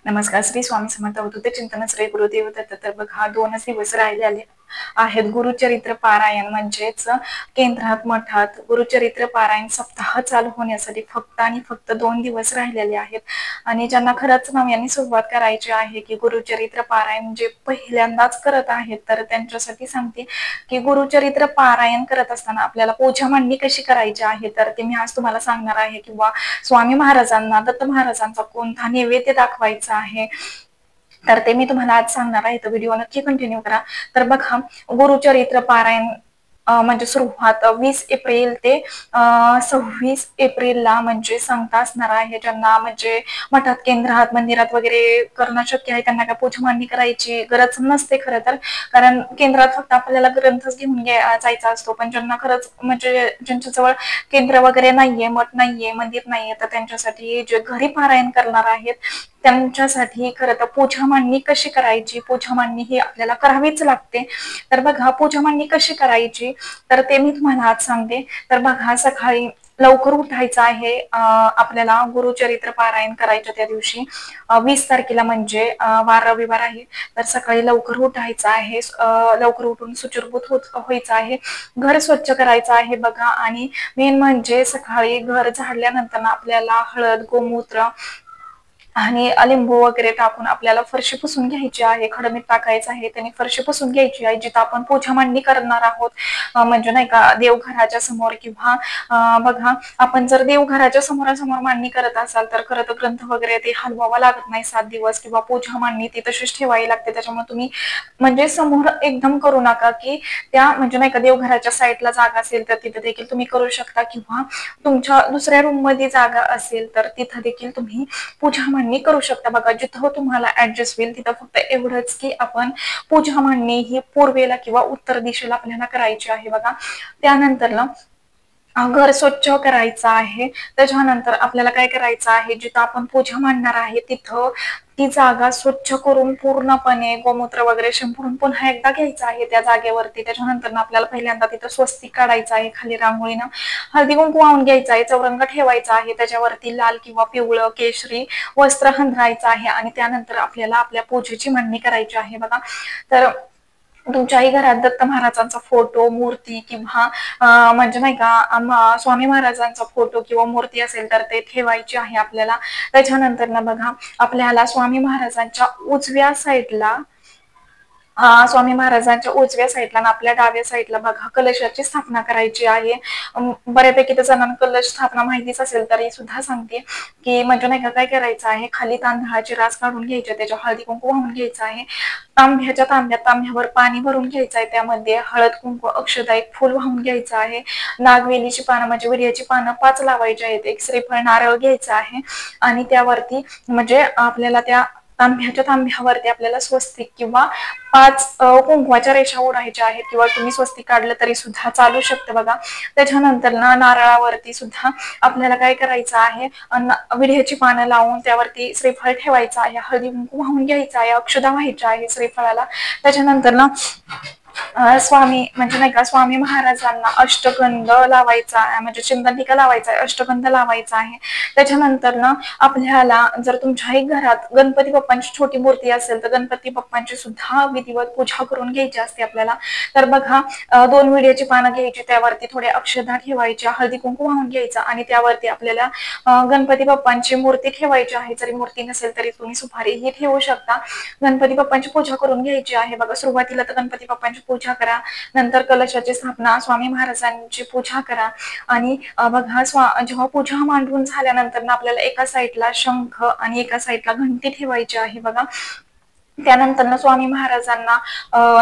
नमस्कार. श्री स्वामी समर्थ अवधूत चिंतन श्री गुरुदेव दत्त. तर बघा 2च दिवस राहिलेले आहेत गुरुचरित्र पारायण म्हणजेच केंद्रात मठात गुरुचरित्र पारायण सप्ताह चालू होण्यासाठी फक्त आणि फक्त 2 दिवस राहिलेले आहेत. आणि ज्यांना खरंच नव्याने सुरुवात करायची आहे की गुरुचरित्र पारायण जे पहिल्यांदाच करत आहेत तर त्यांच्यासाठी सांगते की गुरुचरित्र पारायण करत असताना आपल्याला पूजा मांडणी कशी करायची आहे तर ते मी आज तुम्हाला सांगणार आहे. किंवा स्वामी महाराजांना दत्त महाराजांचा कोणता नैवेद्य दाखवायचा आहे तर ते मी तुम्हाला आज सांगणार आहे. तर व्हिडिओ नक्की कंटिन्यू करा. तर बघा गुरुचरित्र पारायण म्हणजे सुरुवात 20 एप्रिल ते 26 एप्रिलला म्हणजे सांगता असणार आहे. ज्यांना म्हणजे मठात केंद्रात मंदिरात वगैरे करणं शक्य आहे त्यांना काय पूजा मांडणी करायची गरज नसते खरं तर. कारण केंद्रात फक्त आपल्याला ग्रंथच घेऊन जायचा असतो. पण ज्यांना खरंच म्हणजे ज्यांच्याजवळ केंद्र वगैरे नाहीये, मठ नाहीये, मंदिर नाहीये तर त्यांच्यासाठी जे घरी पारायण करणार आहेत त्यांच्यासाठी खरं तर पूजा मांडणी कशी करायची, पूजा मांडणी ही आपल्याला करावीच लागते. तर बघा पूजा मांडणी कशी करायची तर ते मी तुम्हाला आज सांगते. तर बघा सकाळी लवकर उठायचं आहे. आपल्याला गुरुचरित्र पारायण करायचं त्या दिवशी 20 तारखेला म्हणजे वार रविवार आहे. तर सकाळी लवकर उठायचं आहे. लवकर उठून सुचिरभूत व्हायचं आहे. घर स्वच्छ करायचं आहे बघा. आणि मेन म्हणजे सकाळी घर झाडल्यानंतर आपल्याला हळद गोमूत्र आणि लिंबू वगैरे टाकून आपल्याला फरशी पुसून घ्यायची आहे. खडं मीठ टाकायचं आहे त्याने फरशी पुसून घ्यायची आहे जिथं आपण पूजा मांडणी करणार आहोत. म्हणजे नाही का देवघराच्या समोर किंवा बघा आपण जर देवघराच्या समोरासमोर मांडणी करत असाल तर खरं तर ग्रंथ वगैरे ते हलवावा लागत नाही 7 दिवस किंवा पूजा मांडणी ती तशीच ठेवावी लागते. त्याच्यामुळे तुम्ही म्हणजे समोर एकदम करू नका की त्या म्हणजे नाही का देवघराच्या साईडला जागा असेल तर तिथे देखील तुम्ही करू शकता किंवा तुमच्या दुसऱ्या रूम मध्ये जागा असेल तर तिथं देखील तुम्ही पूजा मांडणी करू शकता. बघा जिथं तुम्हाला ऍडजस्ट होईल तिथं फक्त एवढंच की आपण पूजा मांडणी ही पूर्वेला किंवा उत्तर दिशेला आपल्याला करायची आहे बघा. त्यानंतर ना घर स्वच्छ करायचं आहे. त्याच्यानंतर आपल्याला काय करायचं आहे जिथं आपण पूजा मांडणार आहे तिथं ती जागा स्वच्छ करून पूर्णपणे गोमूत्र वगैरे शिंपडून पुन्हा एकदा घ्यायचं आहे त्या जागेवरती. त्याच्यानंतर आपल्याला पहिल्यांदा तिथं स्वस्तिक काढायचं आहे. खाली रांगोळीनं हळदी कुंकू वाहून घ्यायचा आहे. चौरंग ठेवायचा आहे. त्याच्यावरती लाल किंवा पिवळं केशरी वस्त्र हंतरायचं आहे. आणि त्यानंतर आपल्याला आपल्या पूजेची मांडणी करायची आहे बघा. तर तुमच्याही घरात दत्त महाराजांचा फोटो मूर्ती किंवा म्हणजे नाही का स्वामी महाराजांचा फोटो किंवा मूर्ती असेल तर ते ठेवायची आहे आपल्याला. त्याच्यानंतर ना बघा आपल्याला स्वामी महाराजांच्या उजव्या साईडला स्वामी महाराजांच्या उजव्या साईडला आणि आपल्या डाव्या साईडला बघा कलशाची स्थापना करायची आहे. बऱ्यापैकी त्या जणांना कलश स्थापना माहितीच असेल तरी सुद्धा सांगते की म्हणजे नाही का काय करायचं आहे. खाली तांदळाची रास काढून घ्यायची, त्याच्या हळदी कुंकू वाहून घ्यायचं आहे. तांब्यावर पाणी भरून घ्यायचं आहे. त्यामध्ये हळद कुंकू अक्षता एक फुल वाहून घ्यायचं आहे. नागवेलीची पानं म्हणजे विड्याची पानं 5 लावायची आहेत. एक श्रीफळ नारळ घ्यायचं आहे. आणि त्यावरती म्हणजे आपल्याला त्या तांब्यावरती आपल्याला स्वस्तिक किंवा 5 कुंकवाच्या रेषा ओढायच्या आहेत किंवा तुम्ही स्वस्तिक काढलं तरी सुद्धा चालू शकतं बघा. त्याच्यानंतर ना नारळावरती सुद्धा आपल्याला काय करायचं आहे विड्याची पानं लावून त्यावरती श्रीफळ ठेवायचं आहे. हळदी कुंकू वाहून घ्यायचं आहे. अक्षदा व्हायच्या आहे श्रीफळाला. त्याच्यानंतर ना स्वामी म्हणजे नाही का स्वामी महाराजांना अष्टगंध लावायचा आहे म्हणजे चंदन टिका लावायचा आहे. अष्टगंध लावायचा आहे. त्याच्यानंतर ना आपल्याला जर तुमच्याही घरात गणपती बाप्पांची छोटी मूर्ती असेल तर गणपती बाप्पांची सुद्धा विधिवत पूजा करून घ्यायची असते आपल्याला. तर बघा 2 विड्याची पानं घ्यायची, त्यावरती थोड्या अक्षता ठेवायच्या, हळदी कुंकू वाहून घ्यायचा आणि त्यावरती आपल्याला गणपती बाप्पांची मूर्ती ठेवायची आहे. जरी मूर्ती नसेल तरी तुम्ही सुपारीही ठेवू शकता. गणपती बाप्पांची पूजा करून घ्यायची आहे बघा. सुरुवातीला तर गणपती बाप्पांची पूजा करा, नंतर कलशाची स्थापना, स्वामी महाराजांची पूजा करा. आणि बघा जेव्हा पूजा मांडून झाल्यानंतर ना आपल्याला एका साईडला शंख आणि एका साईडला घंटी ठेवायची आहे बघा. त्यानंतर स्वामी महाराजांना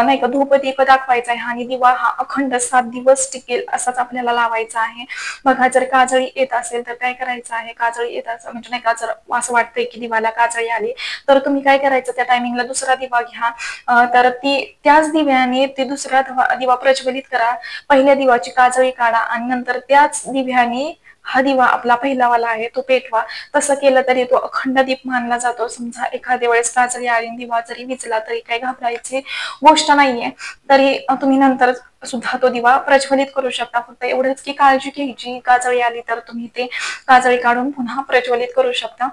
नाही का धूपदीप दाखवायचा आहे आणि दिवा हा अखंड 7 दिवस टिकेल असाच आपल्याला लावायचा आहे बघा. जर काजळी येत असेल तर काय करायचं आहे, काजळी येत असं म्हणजे नाही का जर असं वाटतंय की दिवाला काजळी आली तर तुम्ही काय करायचं त्या टायमिंगला दुसरा दिवा घ्या. तर त्याच दिव्याने ते दुसरा दिवा प्रज्वलित करा. पहिल्या दिवाची काजळी काढा आणि नंतर त्याच दिव्याने हा दिवा आपला पहिलावाला आहे तो पेटवा. तसं केलं तरी तो अखंड दीप मानला जातो. समजा एखाद्या वेळेस काजळी आली दिवा जरी विझला तरी काही घाबरायची गोष्ट नाहीये. तरी तुम्ही नंतर सुद्धा तो दिवा प्रज्वलित करू शकता. फक्त एवढंच की काळजी घ्यायची काजळी आली तर तुम्ही ते काजळी काढून पुन्हा प्रज्वलित करू शकता.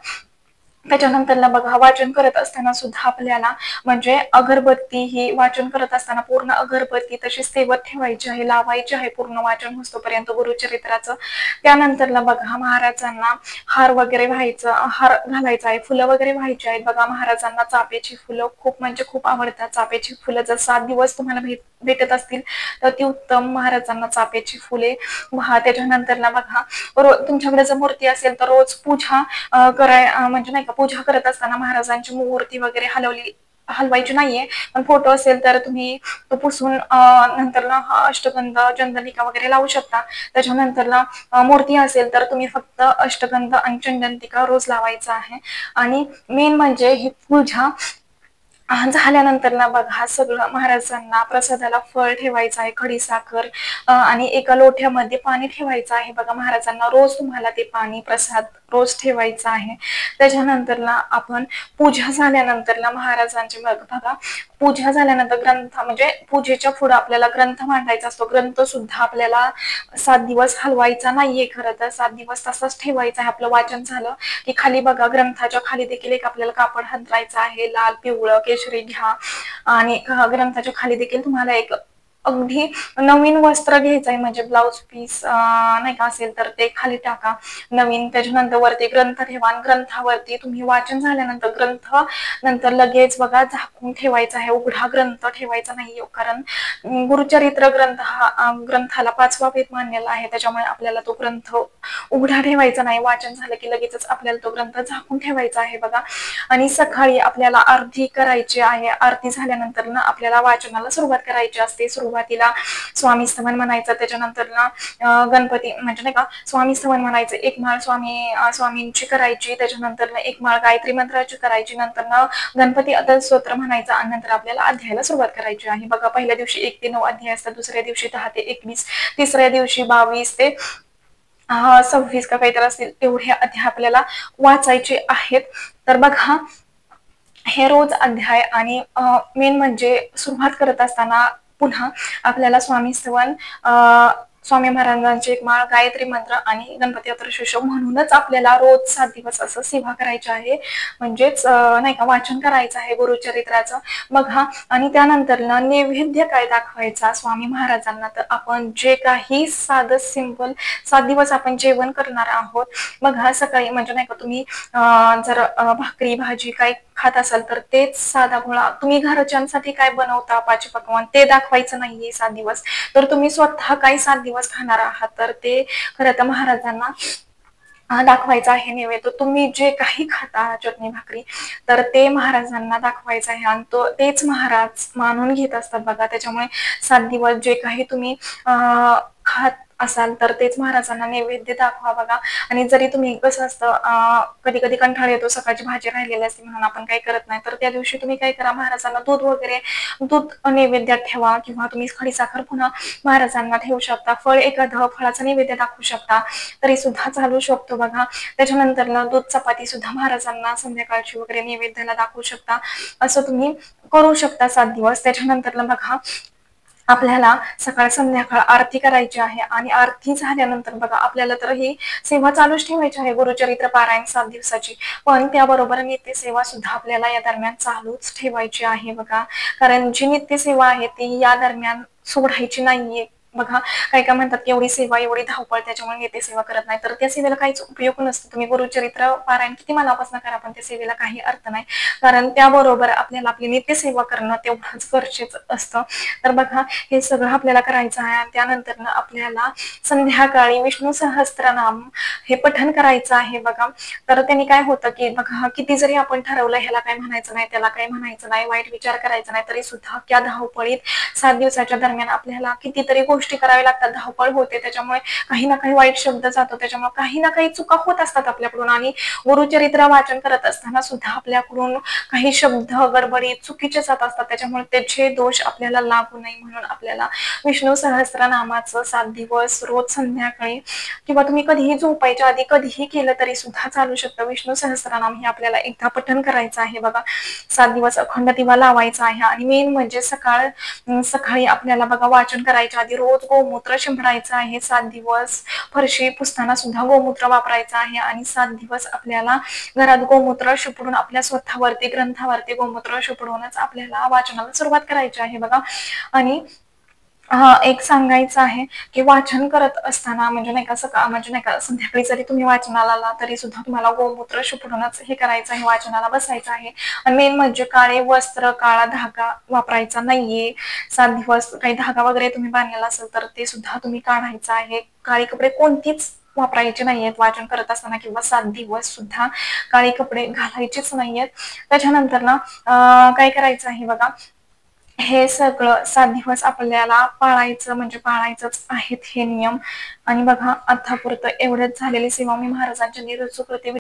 त्याच्यानंतरला बघा वाचन करत असताना सुद्धा आपल्याला म्हणजे अगरबत्ती ही वाचन करत असताना पूर्ण अगरबत्ती तशी सेवत ठेवायची आहे, लावायची आहे पूर्ण वाचन होईस्तोपर्यंत गुरुचरित्राचं. त्यानंतरला बघा महाराजांना हार वगैरे व्हायचं, हार घालायचा आहे, फुलं वगैरे व्हायची आहेत. बघा महाराजांना चाफ्याची फुलं खूप म्हणजे खूप आवडतात. चाफ्याची फुलं जर 7 दिवस तुम्हाला भेटत असतील तर ती उत्तम. महाराजांना चाफ्याची फुले वाहा. त्याच्यानंतरला बघा तुमच्याकडे जर मूर्ती असेल तर रोज पूजा म्हणजे नाही का पूजा करत असताना महाराजांची मूर्ती वगैरे हलवायची नाहीये. पण फोटो असेल तर तुम्ही तो पुसून नंतरला अष्टगंध चंदनिका वगैरे लावू शकता. त्याच्यानंतरला मूर्ती असेल तर तुम्ही फक्त अष्टगंध आणि चंदनिका रोज लावायचा आहे. आणि मेन म्हणजे ही पूजा झाल्यानंतर ना बघा सगळं महाराजांना प्रसादाला फळ ठेवायचं आहे, खडीसाखर आणि एका लोट्यामध्ये पाणी ठेवायचं आहे. बघा महाराजांना रोज तुम्हाला ते पाणी प्रसाद रोज ठेवायचा आहे. त्याच्यानंतरला आपण पूजा झाल्यानंतरला महाराजांचे बघा पूजा झाल्यानंतर ग्रंथ म्हणजे पूजेच्या पुढे आपल्याला ग्रंथ मांडायचा असतो. ग्रंथ सुद्धा आपल्याला 7 दिवस हलवायचा नाहीये. खरं तर 7 दिवस तसंच ठेवायचं आहे. आपलं वाचन झालं की खाली बघा ग्रंथाच्या खाली देखील एक आपल्याला कापड हंतरायचं आहे. लाल, पिवळं, केशरी घ्या आणि ग्रंथाच्या खाली देखील तुम्हाला एक अगदी नवीन वस्त्र घ्यायचं आहे म्हणजे ब्लाउज पीस नाही का असेल तर ते खाली टाका नवीन. त्याच्यानंतर वरती ग्रंथ ठेवा आणि ग्रंथावरती तुम्ही वाचन झाल्यानंतर ग्रंथ नंतर लगेच बघा झाकून ठेवायचा आहे. उघडा ग्रंथ ठेवायचा नाही कारण गुरुचरित्र ग्रंथ हा ग्रंथाला 5वा वेद मानलेला आहे. त्याच्यामुळे आपल्याला तो ग्रंथ उघडा ठेवायचा नाही. वाचन झालं की लगेचच आपल्याला तो ग्रंथ झाकून ठेवायचा आहे बघा. आणि सकाळी आपल्याला आरती करायची आहे. आरती झाल्यानंतर ना आपल्याला वाचनाला सुरुवात करायची असते. सुरुवातीला स्वामी स्तवन म्हणायचं, त्याच्यानंतर ना गणपती म्हणजे नाही का स्वामी स्तवन म्हणायचं, एक माळ स्वामींची करायची, त्याच्यानंतर एक माळ गायत्री मंत्राची करायची, नंतर ना गणपती अतल स्तोत्र म्हणायचं आणि नंतर आपल्याला अध्यायाला सुरुवात करायची आहे बघा. पहिल्या दिवशी 1 ते 9 अध्याय असतात, दुसऱ्या दिवशी 10 ते 21, तिसऱ्या दिवशी 22 ते 26 का काहीतरी असतील तेवढे अध्याय आपल्याला वाचायचे आहेत. तर बघा हे रोज अध्याय आणि मेन म्हणजे सुरुवात करत असताना पुन्हा आपल्याला स्वामी स्तवन स्वामी महाराजांचे एक माळ गायत्री मंत्र आणि गणपती अथर्वशीर्ष म्हणूनच आपल्याला रोज 7 दिवस असं सेवा करायची आहे. म्हणजेच नाही का वाचन करायचं आहे गुरुचरित्राचं. मग आणि त्यानंतर ना नैवेद्य काय दाखवायचा स्वामी महाराजांना, तर आपण जे काही साधं सिंपल 7 दिवस आपण जेवण करणार आहोत. मग सकाळी म्हणजे नाही का तुम्ही जर भाकरी भाजी काय खात असाल तर तेच साधा भोळा तुम्ही घरच्यांसाठी काय बनवता पाच पक्वान ते दाखवायचं नाहीये 7 दिवस. तर तुम्ही स्वतः काय 7 दिवस खाणार आहात तर ते खरं तर महाराजांना दाखवायचं आहे नैवेद्य. तुम्ही जे काही खाता चटणी भाकरी तर ते महाराजांना दाखवायचं आहे आणि तेच महाराज मानून घेत असतात बघा. त्याच्यामुळे 7 दिवस जे काही तुम्ही खात असाल तर तेच महाराजांना नैवेद्य दाखवा बघा. आणि जरी तुम्ही कसं असतं कधी कधी कंटाळा येतो सकाळची भाजी राहिलेली असते म्हणून आपण काही करत नाही, तर त्या दिवशी तुम्ही काय करा महाराजांना दूध नैवेद्यात ठेवा किंवा तुम्ही खडीसाखर पुन्हा महाराजांना ठेवू शकता. फळ एखादं फळाचा नैवेद्य दाखवू शकता तरी सुद्धा चालू शकतो बघा. त्याच्यानंतर ना दूध चपाती सुद्धा महाराजांना संध्याकाळची वगैरे नैवेद्याला दाखवू शकता. असं तुम्ही करू शकता 7 दिवस. त्याच्यानंतर बघा आपल्याला सकाळ संध्याकाळ आरती करायची आहे आणि आरती झाल्यानंतर बघा आपल्याला तर ही सेवा चालूच ठेवायची आहे गुरुचरित्र पारायण 7 दिवसाची. पण त्याबरोबर नित्यसेवा सुद्धा आपल्याला या दरम्यान चालूच ठेवायची आहे बघा. कारण जी नित्यसेवा आहे ती या दरम्यान सोडायची नाहीये बघा. काही काय म्हणतात की एवढी सेवा एवढी धावपळ त्याच्यामुळे नित्यसेवा करत नाही, तर त्या सेवेला काहीच उपयोग नसतो. तुम्ही गुरुचरित्र पारायण किती मनापासून करा पण त्या सेवेला काही अर्थ नाही. कारण त्याबरोबर आपल्याला आपली नित्यसेवा करणं तेवढंच गरजेचं असतं. तर बघा हे सगळं आपल्याला करायचं आहे. त्यानंतर आपल्याला संध्याकाळी विष्णू सहस्त्रनाम हे पठण करायचं आहे बघा. तर त्यांनी काय होतं की बघा किती जरी आपण ठरवलं ह्याला काय म्हणायचं नाही त्याला काय म्हणायचं नाही वाईट विचार करायचा नाही तरी सुद्धा त्या धावपळीत 7 दिवसाच्या दरम्यान आपल्याला कितीतरी गोष्टी कराव्या लागतात. धावपळ होते त्याच्यामुळे काही ना काही वाईट शब्द जातो, त्याच्यामुळे काही ना काही चुका होत असतात आपल्याकडून. आणि गुरुचरित्र वाचन करत असताना सुद्धा आपल्याकडून काही शब्द गडबडीत चुकीचे जात असतात. त्याच्यामुळे त्याचे दोष आपल्याला लागू नये म्हणून आपल्याला विष्णू सहस्त्रनामाचं 7 दिवस रोज संध्याकाळी किंवा तुम्ही कधीही झोपायच्या आधी कधीही केलं तरी सुद्धा चालू शकतं. विष्णू सहस्त्रनाम हे आपल्याला एकदा पठण करायचं आहे बघा. 7 दिवस अखंड दिवा लावायचा आहे. आणि मेन म्हणजे सकाळी आपल्याला बघा वाचन करायच्या आधी रोज रोज गोमूत्र शिंपडायचं आहे 7 दिवस. फरशी पुसताना सुद्धा गोमूत्र वापरायचं आहे आणि 7 दिवस आपल्याला घरात गोमूत्र शिंपडून आपल्या स्वतःवरती ग्रंथावरती गोमूत्र शिंपडूनच आपल्याला वाचनाला सुरुवात करायची आहे बघा. आणि एक सांगायचं आहे की वाचन करत असताना म्हणजे नाही का म्हणजे नाही का संध्याकाळी जरी तुम्ही वाचनाला आला तरी सुद्धा तुम्हाला गोमूत्र शिंपडूनच हे करायचं आहे, वाचनाला बसायचं आहे. आणि मेन म्हणजे काळे वस्त्र, काळा धागा वापरायचा नाहीये. 7 दिवस काही धागा वगैरे तुम्ही बांधलेला असेल तर ते सुद्धा तुम्ही काढायचं आहे. काळी कपडे कोणतीच वापरायचे नाहीयेत वाचन करत असताना किंवा 7 दिवस सुद्धा काळी कपडे घालायचेच नाहीयेत. त्याच्यानंतर ना काय करायचं आहे बघा, हे सगळं 7 दिवस आपल्याला पाळायचं म्हणजे पाळायचंच आहेत हे नियम. आणि बघा आतापुरतं एवढंच झालेली सेवा मी महाराजांच्या निरंतर कृती